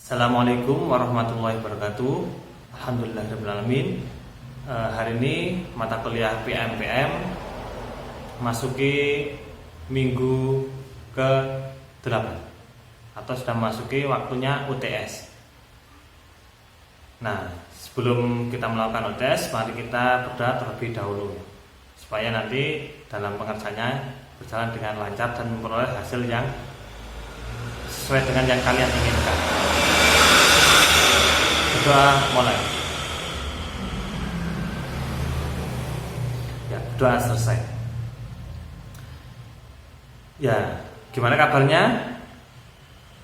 Assalamualaikum warahmatullahi wabarakatuh. Alhamdulillahirrahmanirrahim. Hari ini mata kuliah PMPM masuki minggu ke-8 atau sudah masuki waktunya UTS. Nah, sebelum kita melakukan UTS, mari kita berdoa terlebih dahulu supaya nanti dalam pengerjaannya berjalan dengan lancar dan memperoleh hasil yang sesuai dengan yang kalian inginkan. Doa mulai. Ya, doa selesai. Ya, gimana kabarnya?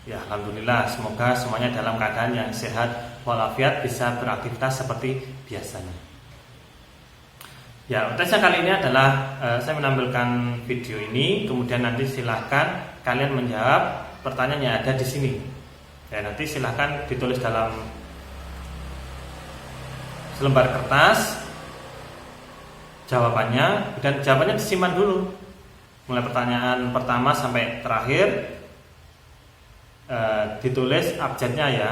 Ya, alhamdulillah, semoga semuanya dalam keadaan yang sehat walafiat, bisa beraktivitas seperti biasanya. Ya, tesnya kali ini adalah saya menampilkan video ini, kemudian nanti silahkan kalian menjawab pertanyaan yang ada di sini. Ya, nanti silahkan ditulis dalam selembar kertas jawabannya, dan jawabannya disimpan dulu mulai pertanyaan pertama sampai terakhir. Ditulis abjadnya ya,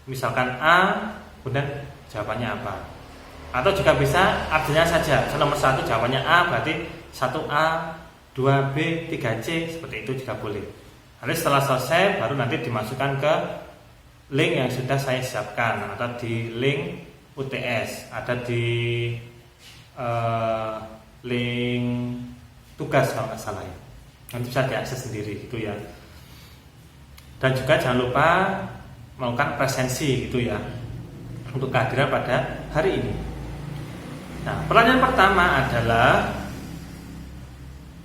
misalkan A, kemudian jawabannya apa, atau juga bisa abjadnya saja. Nomor 1 jawabannya A, berarti 1A, 2B, 3C, seperti itu juga boleh. Nanti setelah selesai baru nanti dimasukkan ke link yang sudah saya siapkan, atau di link UTS, ada di link tugas kalau nggak salah ya. Nanti bisa diakses sendiri gitu ya. Dan juga jangan lupa melakukan presensi gitu ya, untuk kehadiran pada hari ini. Nah, pertanyaan pertama adalah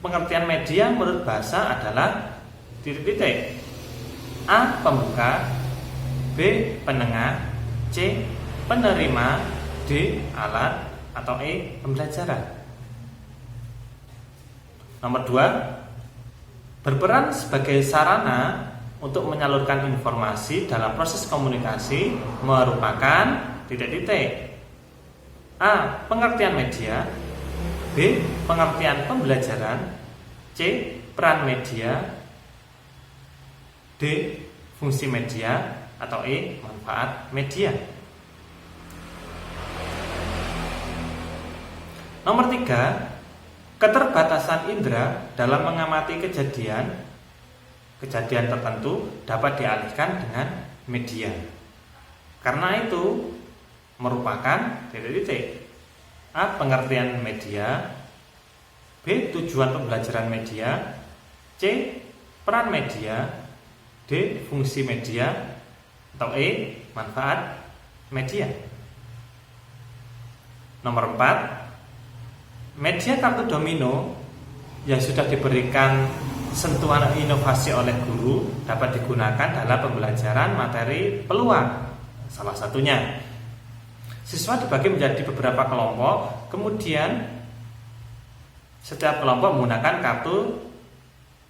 pengertian media menurut bahasa adalah titik-titik. A. Pembuka, B. Penengah, C. Penerima, D. Alat, atau E. Pembelajaran. Nomor 2, berperan sebagai sarana untuk menyalurkan informasi dalam proses komunikasi merupakan titik-titik. A. Pengertian media, B. Pengertian pembelajaran, C. Peran media, D. Fungsi media, atau E. Manfaat media. Nomor 3, keterbatasan indera dalam mengamati kejadian tertentu dapat dialihkan dengan media. Karena itu merupakan titik-titik. A. Pengertian media, B. Tujuan pembelajaran media, C. Peran media, D. Fungsi media, atau E. Manfaat media. Nomor 4, media kartu domino yang sudah diberikan sentuhan inovasi oleh guru dapat digunakan dalam pembelajaran materi peluang. Salah satunya, siswa dibagi menjadi beberapa kelompok, kemudian setiap kelompok menggunakan kartu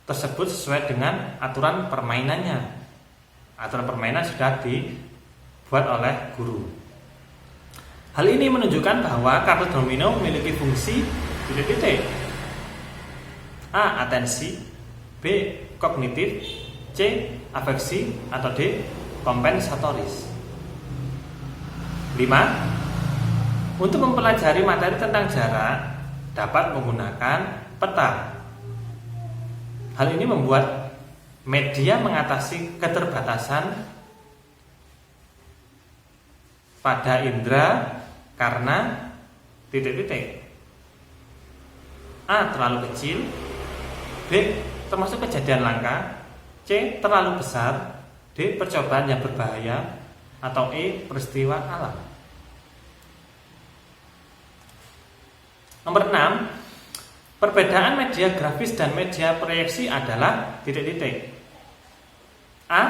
tersebut sesuai dengan atiran permainannya. Aturan permainan sudah dibuat oleh guru. Hal ini menunjukkan bahwa kartu domino memiliki fungsi titik-titik. A. Atensi, B. Kognitif, C. Afeksi, atau D. Kompensatoris. 5. Untuk mempelajari materi tentang jarak dapat menggunakan peta. Hal ini membuat media mengatasi keterbatasan pada indera karena titik-titik. A. Terlalu kecil, B. Termasuk kejadian langka, C. Terlalu besar, D. Percobaan yang berbahaya, atau E. Peristiwa alam. Nomor 6, perbedaan media grafis dan media proyeksi adalah titik-titik. A.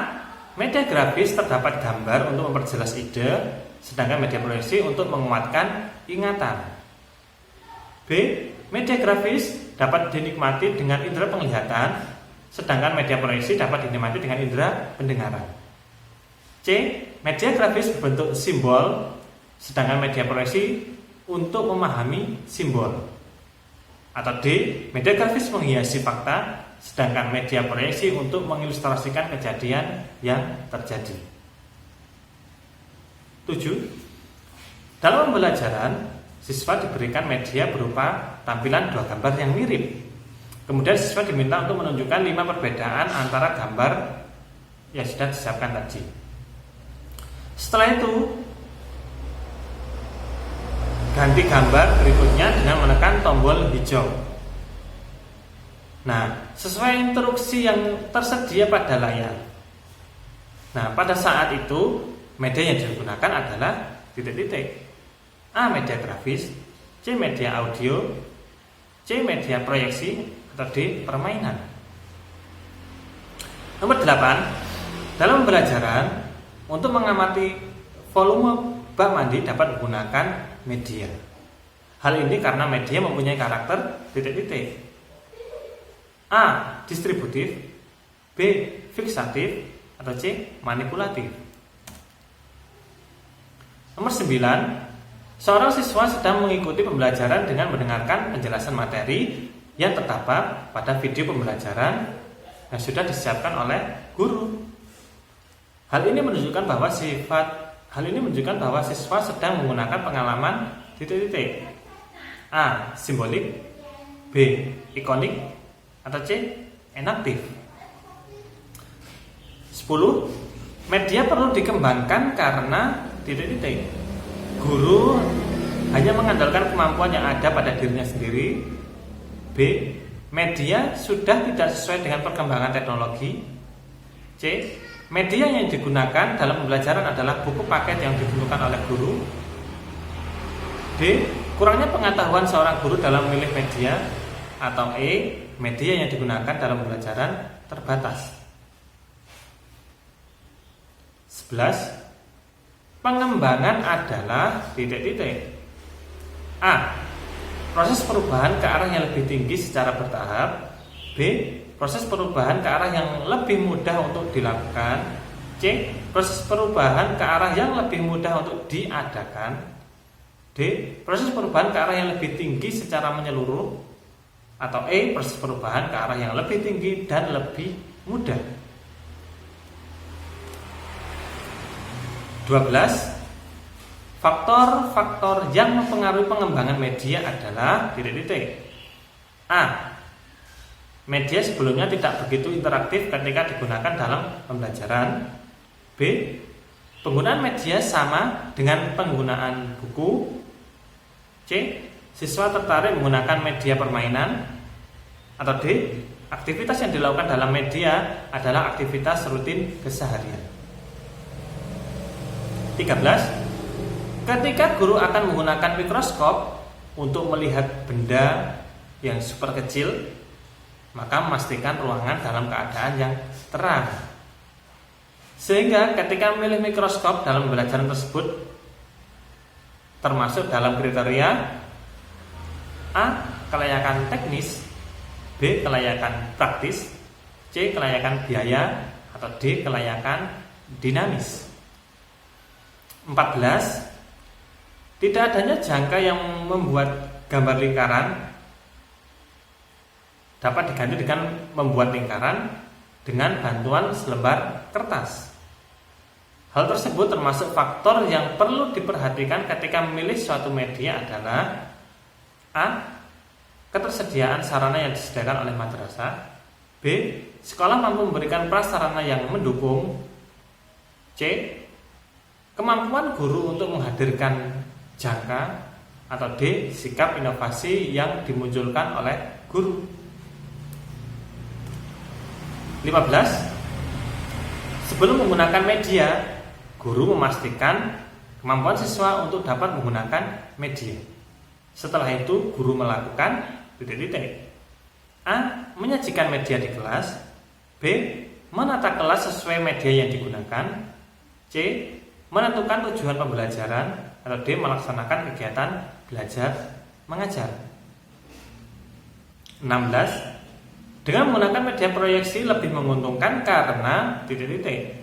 Media grafis terdapat gambar untuk memperjelas ide, sedangkan media proyeksi untuk menguatkan ingatan. B. Media grafis dapat dinikmati dengan indera penglihatan, sedangkan media proyeksi dapat dinikmati dengan indera pendengaran. C. Media grafis berbentuk simbol, sedangkan media proyeksi untuk memahami simbol. Atau D. Media grafis menghiasi fakta, sedangkan media proyeksi untuk mengilustrasikan kejadian yang terjadi. 7. Dalam pembelajaran, siswa diberikan media berupa tampilan dua gambar yang mirip. Kemudian siswa diminta untuk menunjukkan 5 perbedaan antara gambar yang sudah disiapkan tadi. Setelah itu, ganti gambar berikutnya dengan menekan tombol hijau. Nah, sesuai instruksi yang tersedia pada layar. Nah, pada saat itu media yang digunakan adalah titik-titik. A. Media grafis, C. Media audio, C. Media proyeksi, atau D. Permainan. Nomor 8. Dalam pembelajaran, untuk mengamati volume bak mandi dapat menggunakan media. Hal ini karena media mempunyai karakter titik-titik. A. Distributif, B. Fiksatif, atau C. Manipulatif. Nomor 9. Seorang siswa sedang mengikuti pembelajaran dengan mendengarkan penjelasan materi yang terdapat pada video pembelajaran yang sudah disiapkan oleh guru. Hal ini menunjukkan bahwa siswa sedang menggunakan pengalaman titik-titik. A. Simbolik, B. Ikonik, atau C. Enaktif. 10. Media perlu dikembangkan karena titik-titik. Guru hanya mengandalkan kemampuan yang ada pada dirinya sendiri. B. Media sudah tidak sesuai dengan perkembangan teknologi. C. Media yang digunakan dalam pembelajaran adalah buku paket yang ditentukan oleh guru. D. Kurangnya pengetahuan seorang guru dalam memilih media. Atau E. Media yang digunakan dalam pembelajaran terbatas. 11. Pengembangan adalah titik-titik. A. Proses perubahan ke arah yang lebih tinggi secara bertahap. B. Proses perubahan ke arah yang lebih mudah untuk dilakukan. C. Proses perubahan ke arah yang lebih mudah untuk diadakan. D. Proses perubahan ke arah yang lebih tinggi secara menyeluruh. Atau E. Proses perubahan ke arah yang lebih tinggi dan lebih mudah. 12. Faktor-faktor yang mempengaruhi pengembangan media adalah titik-titik. A. Media sebelumnya tidak begitu interaktif ketika digunakan dalam pembelajaran. B. Penggunaan media sama dengan penggunaan buku. C. Siswa tertarik menggunakan media permainan. Atau D. Aktivitas yang dilakukan dalam media adalah aktivitas rutin keseharian. 13. Ketika guru akan menggunakan mikroskop untuk melihat benda yang super kecil, maka memastikan ruangan dalam keadaan yang terang. Sehingga ketika memilih mikroskop dalam pembelajaran tersebut termasuk dalam kriteria A. Kelayakan teknis, B. Kelayakan praktis, C. Kelayakan biaya, atau D. Kelayakan dinamis. 14. Tidak adanya jangka yang membuat gambar lingkaran dapat diganti dengan membuat lingkaran dengan bantuan selembar kertas. Hal tersebut termasuk faktor yang perlu diperhatikan ketika memilih suatu media adalah A. Ketersediaan sarana yang disediakan oleh madrasah. B. Sekolah mampu memberikan prasarana yang mendukung. C. Kemampuan guru untuk menghadirkan jangka. Atau D. Sikap inovasi yang dimunculkan oleh guru. 15. Sebelum menggunakan media, guru memastikan kemampuan siswa untuk dapat menggunakan media. Setelah itu, guru melakukan titik-titik. A. Menyajikan media di kelas. B. Menata kelas sesuai media yang digunakan. C. Menentukan tujuan pembelajaran. Atau D. Melaksanakan kegiatan belajar mengajar. 16. Dengan menggunakan media proyeksi lebih menguntungkan karena titik-titik.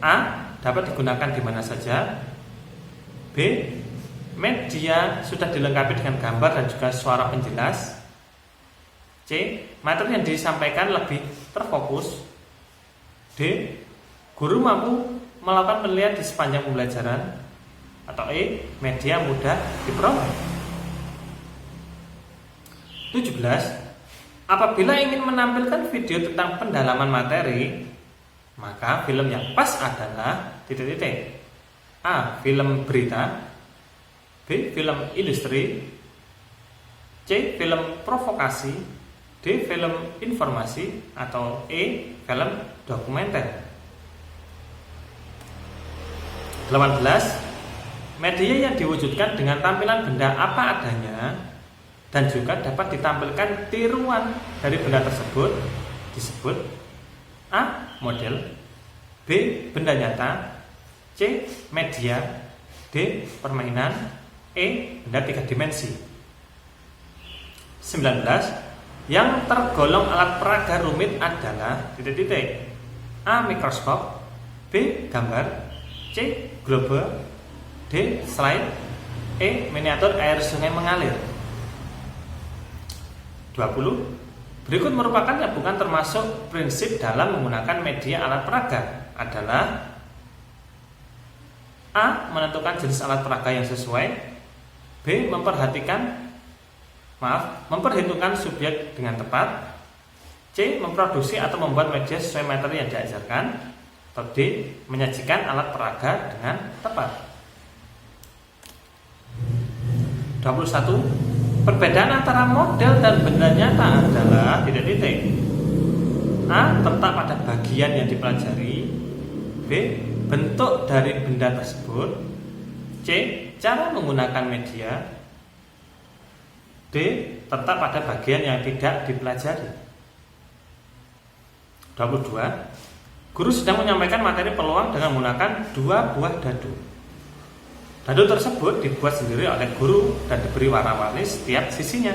A. Dapat digunakan di mana saja. B. Media sudah dilengkapi dengan gambar dan juga suara penjelas. C. Materi yang disampaikan lebih terfokus. D. Guru mampu melakukan penilaian di sepanjang pembelajaran, atau E. Media mudah diperoleh. 17. Apabila ingin menampilkan video tentang pendalaman materi, maka film yang pas adalah titik-titik. A. Film berita, B. Film industri, C. Film provokasi, D. Film informasi, atau E. Film dokumenter. 18. Media yang diwujudkan dengan tampilan benda apa adanya dan juga dapat ditampilkan tiruan dari benda tersebut disebut A. Model, B. Benda nyata, C. Media, D. Permainan, E. Benda 3 dimensi. 19. Yang tergolong alat peraga rumit adalah titik-titik. A. Mikroskop, B. Gambar, C. Globe, D. Slide, E. Miniatur air sungai mengalir. 20. Berikut merupakan yang bukan termasuk prinsip dalam menggunakan media alat peraga adalah A. Menentukan jenis alat peraga yang sesuai, B. Memperhitungkan subjek dengan tepat, C. Memproduksi atau membuat media sesuai materi yang diajarkan, atau D. Menyajikan alat peraga dengan tepat. 21. Perbedaan antara model dan benda nyata adalah titik-titik. A. Terletak pada bagian yang dipelajari, B. Bentuk dari benda tersebut, C. Cara menggunakan media, D. Terletak pada bagian yang tidak dipelajari. 22. Guru sedang menyampaikan materi peluang dengan menggunakan 2 buah dadu. Dadu tersebut dibuat sendiri oleh guru dan diberi warna-warni setiap sisinya.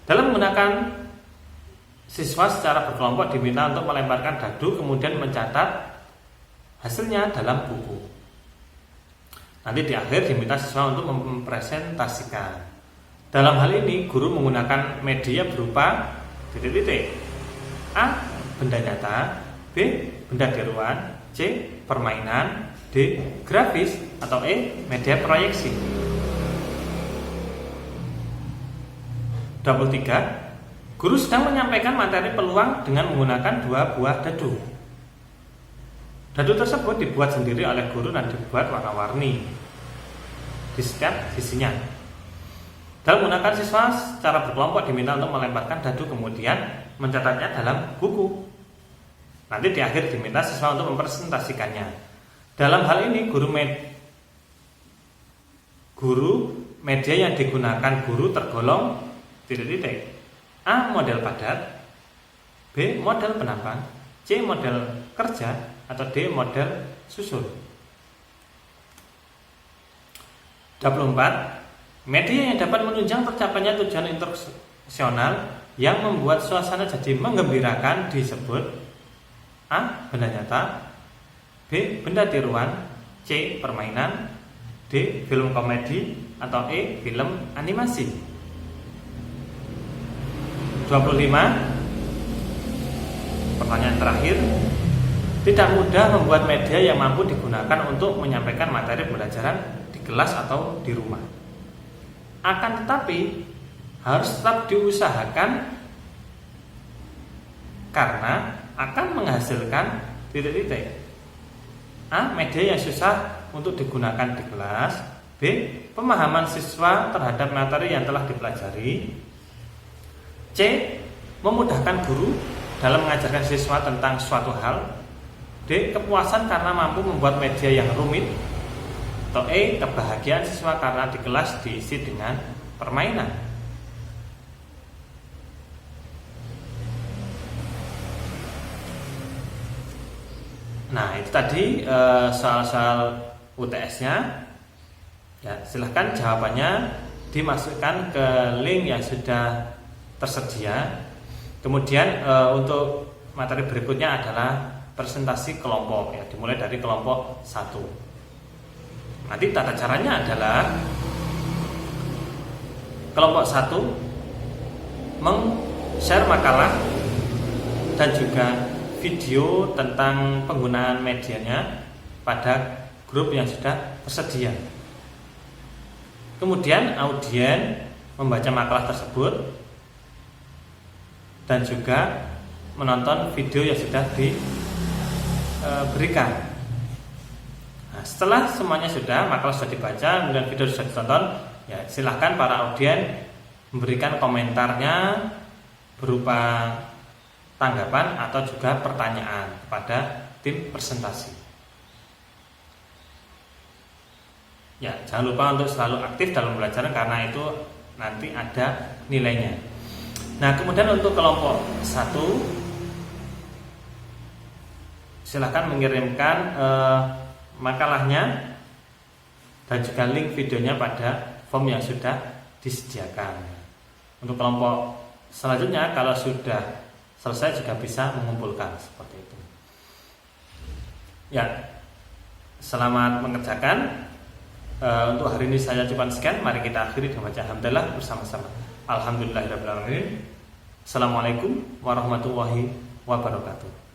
Dalam menggunakan, siswa secara berkelompok diminta untuk melemparkan dadu kemudian mencatat hasilnya dalam buku. Nanti di akhir diminta siswa untuk mempresentasikan. Dalam hal ini guru menggunakan media berupa titik-titik. A. Benda nyata, B. Benda tiruan, C. Permainan, D. Grafis, atau E. Media proyeksi. 23. Guru sedang menyampaikan materi peluang dengan menggunakan 2 buah dadu. Dadu tersebut dibuat sendiri oleh guru dan dibuat warna-warni di setiap sisinya. Dalam menggunakan, siswa secara berkelompok diminta untuk melemparkan dadu kemudian mencatatnya dalam buku. Nanti di akhir diminta siswa untuk mempresentasikannya. Dalam hal ini guru media yang digunakan guru tergolong titik-titik. A. Model padat, B. Model penampang, C. Model kerja, atau D. Model susun. 24. Media yang dapat menunjang tercapainya tujuan instruksional yang membuat suasana jadi menggembirakan disebut A. Benda nyata, B. Benda tiruan, C. Permainan, D. Film komedi, atau E. Film animasi. 25. Pertanyaan terakhir. Tidak mudah membuat media yang mampu digunakan untuk menyampaikan materi pembelajaran di kelas atau di rumah. Akan tetapi harus tetap diusahakan karena akan menghasilkan titik-titik. A. Media yang susah untuk digunakan di kelas, B. Pemahaman siswa terhadap materi yang telah dipelajari, C. Memudahkan guru dalam mengajarkan siswa tentang suatu hal, D. Kepuasan karena mampu membuat media yang rumit, atau E. Kebahagiaan siswa karena di kelas diisi dengan permainan. Nah, itu tadi soal-soal UTS-nya. Ya, silahkan jawabannya dimasukkan ke link yang sudah tersedia. Kemudian untuk materi berikutnya adalah presentasi kelompok, ya, dimulai dari kelompok 1. Nanti tata caranya adalah kelompok 1 meng-share makalah dan juga video tentang penggunaan medianya pada grup yang sudah tersedia. Kemudian audien membaca makalah tersebut dan juga menonton video yang sudah diberikan. Nah, setelah semuanya sudah, makalah sudah dibaca, kemudian video sudah ditonton, ya silahkan para audien memberikan komentarnya berupa tanggapan atau juga pertanyaan kepada tim presentasi. Ya, jangan lupa untuk selalu aktif dalam belajar karena itu nanti ada nilainya. Nah, kemudian untuk kelompok 1 silahkan mengirimkan makalahnya dan juga link videonya pada form yang sudah disediakan. Untuk kelompok selanjutnya kalau sudah selesai juga bisa mengumpulkan seperti itu. Ya, selamat mengerjakan. Untuk hari ini saya cukupkan sekian. Mari kita akhiri dengan baca alhamdulillah bersama-sama. Alhamdulillahirabbil alamin. Assalamualaikum warahmatullahi wabarakatuh.